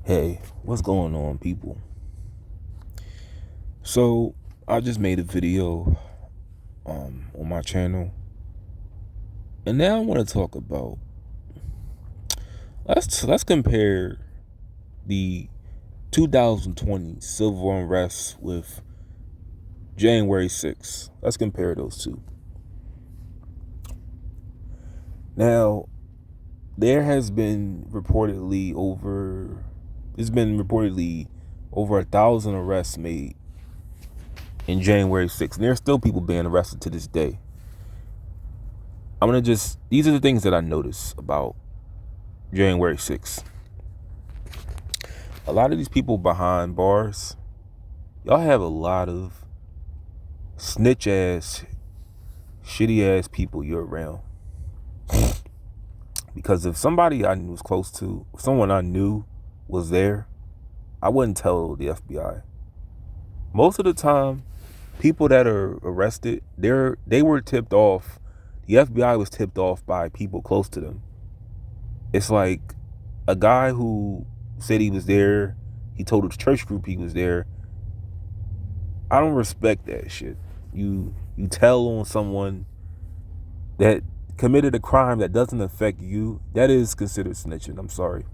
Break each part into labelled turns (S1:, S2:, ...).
S1: Hey, what's going on, people? So, I just made a video on my channel, and now I want to talk about let's compare the 2020 civil unrest with January 6th. Let's compare those two. Now, there's been reportedly over 1,000 arrests made in January 6th, and there's still people being arrested to this day. These are the things that I noticed about January 6th. A lot of these people behind bars, y'all have a lot of snitch ass, shitty ass people you're around. Because if somebody I was close to, if someone I knew was there, I wouldn't tell the FBI. Most of the time, people that are arrested, they were tipped off. The FBI was tipped off by people close to them. It's like a guy who said he was there. He told his church group he was there. I don't respect that shit. You tell on someone that committed a crime that doesn't affect you. That is considered snitching. I'm sorry.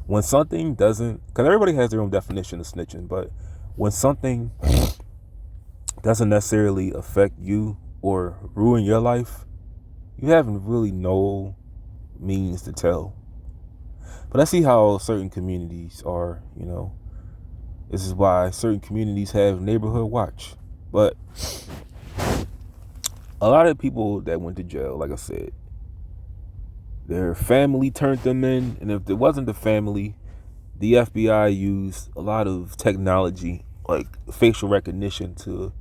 S1: When something doesn't, because everybody has their own definition of snitching, but when something doesn't necessarily affect you or ruin your life, you have really no means to tell. But I see how certain communities are, This is why certain communities have neighborhood watch. But a lot of people that went to jail, like I said, their family turned them in. And if it wasn't the family, the FBI used a lot of technology, like facial recognition, to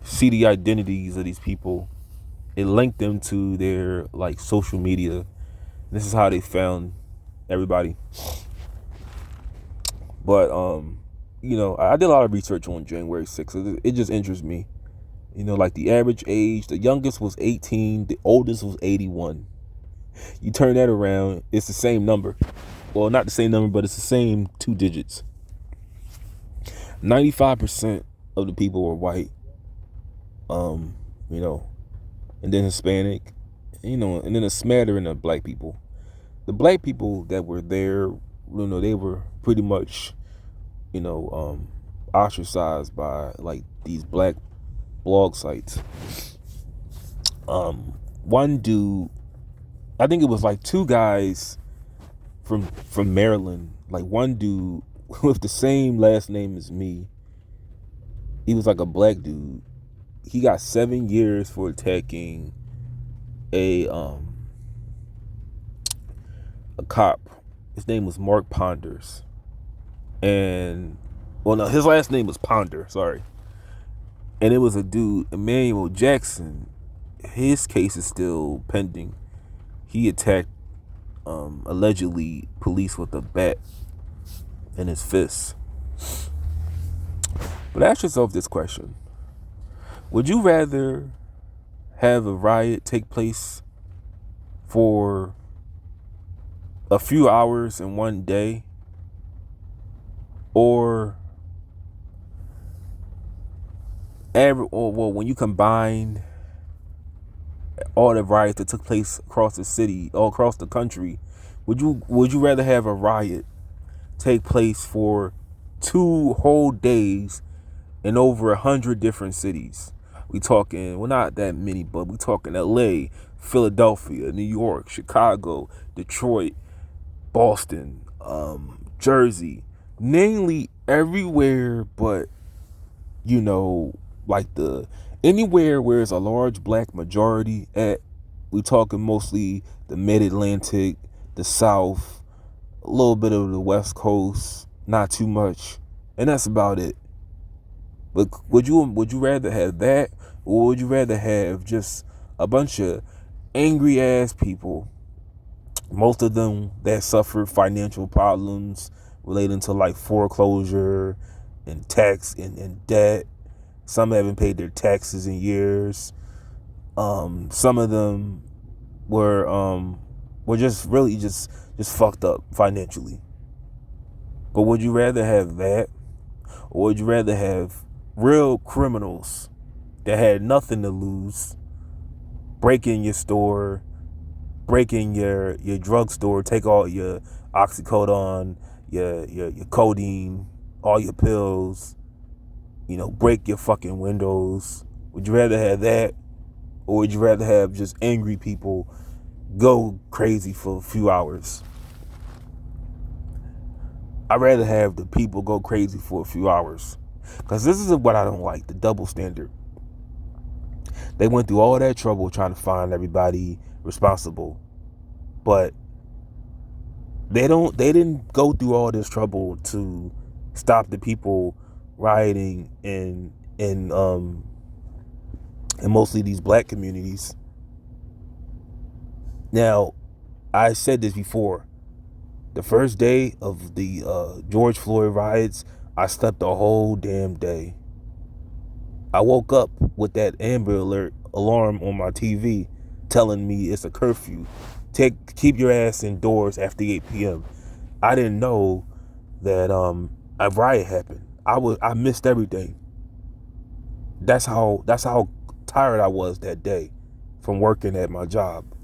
S1: see the identities of these people. It linked them to their social media. This is how they found everybody. But I did a lot of research on January 6th. It just interests me. The average age, the youngest was 18, the oldest was 81. You turn that around, it's the same number. Well, not the same number, but it's the same two digits. 95% of the people were white. And then Hispanic, and then a smattering of black people. The black people that were there, they were pretty much, ostracized by these black blog sites. One dude, I think it was two guys from Maryland. One dude with the same last name as me. He was a black dude. He got 7 years for attacking a cop. His name was Mark Ponders. And his last name was Ponder, sorry. And it was a dude, Emmanuel Jackson. His case is still pending. He attacked allegedly police with a bat in his fist. But ask yourself this question. Would you rather have a riot take place for a few hours in one day, or when you combine all the riots that took place across the city, all across the country, would you rather have a riot take place for 2 whole days in over 100 different cities? We talking, not that many, but we talking LA, Philadelphia, New York, Chicago, Detroit, Boston, Jersey, mainly everywhere, but anywhere where there's a large black majority at. We talking mostly the mid-Atlantic, the South, a little bit of the West Coast, not too much, and that's about it. But would you rather have that, or would you rather have just a bunch of angry ass people, most of them that suffer financial problems relating to foreclosure and tax and debt? Some haven't paid their taxes in years. Some of them were We're just really just fucked up financially. But would you rather have that, or would you rather have real criminals that had nothing to lose break in your store, break in your drugstore, take all your oxycodone, your codeine, all your pills, break your fucking windows? Would you rather have that, or would you rather have just angry people go crazy for a few hours? I'd rather have the people go crazy for a few hours. Because this is what I don't like, the double standard. They went through all that trouble trying to find everybody responsible. But they didn't go through all this trouble to stop the people rioting in mostly these black communities. Now, I said this before. The first day of the George Floyd riots, I slept the whole damn day. I woke up with that Amber Alert alarm on my TV telling me it's a curfew. Keep your ass indoors after 8 p.m. I didn't know that a riot happened. I missed everything. That's how tired I was that day from working at my job.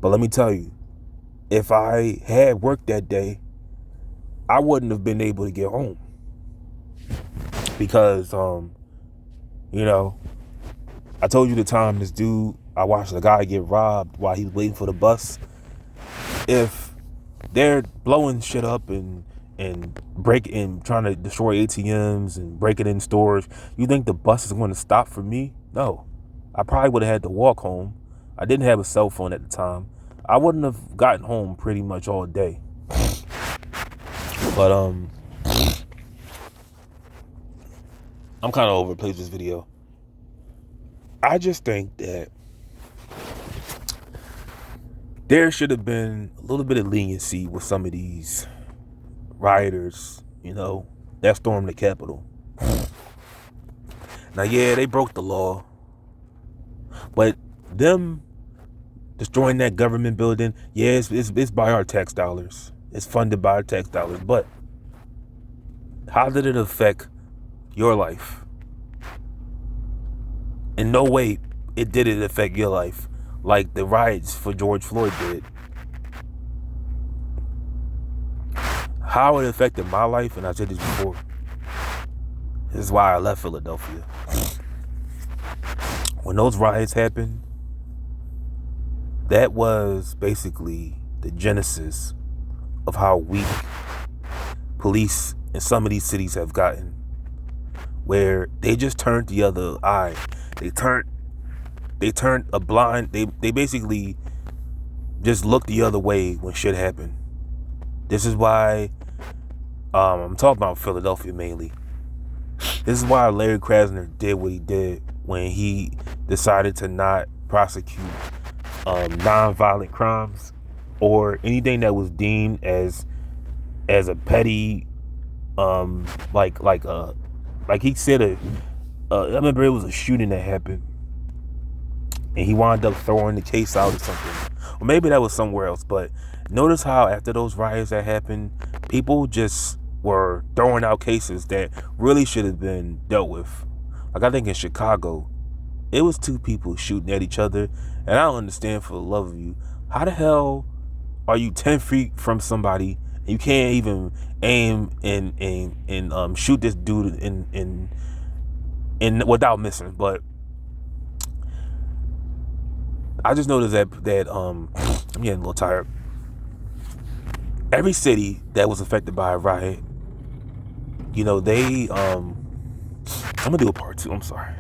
S1: But let me tell you, if I had worked that day, I wouldn't have been able to get home. Because, I told you the time this dude, I watched a guy get robbed while he was waiting for the bus. If they're blowing shit up and trying to destroy ATMs and breaking in stores, you think the bus is going to stop for me? No. I probably would have had to walk home. I didn't have a cell phone at the time. I wouldn't have gotten home pretty much all day. But I'm kind of overplayed this video. I just think that there should have been a little bit of leniency with some of these rioters, that stormed the Capitol. Now, yeah, they broke the law, but them destroying that government building, yeah, it's by our tax dollars. It's funded by our tax dollars. But how did it affect your life? In no way did it affect your life like the riots for George Floyd did. How it affected my life, and I said this before, this is why I left Philadelphia. When those riots happened, that was basically the genesis of how weak police in some of these cities have gotten, where they just turned the other eye. They turned a blind, they basically just looked the other way when shit happened. This is why I'm talking about Philadelphia mainly. This is why Larry Krasner did what he did when he decided to not prosecute non-violent crimes or anything that was deemed as a petty, like he said, I remember it was a shooting that happened, and he wound up throwing the case out or something, or maybe that was somewhere else. But notice how after those riots that happened, people just were throwing out cases that really should have been dealt with. Like I think in Chicago, it was two people shooting at each other, and I don't understand, for the love of you, how the hell are you 10 feet from somebody and you can't even aim and shoot this dude in without missing? But I just noticed that I'm getting a little tired. Every city that was affected by a riot, they I'm gonna do a part 2. I'm sorry.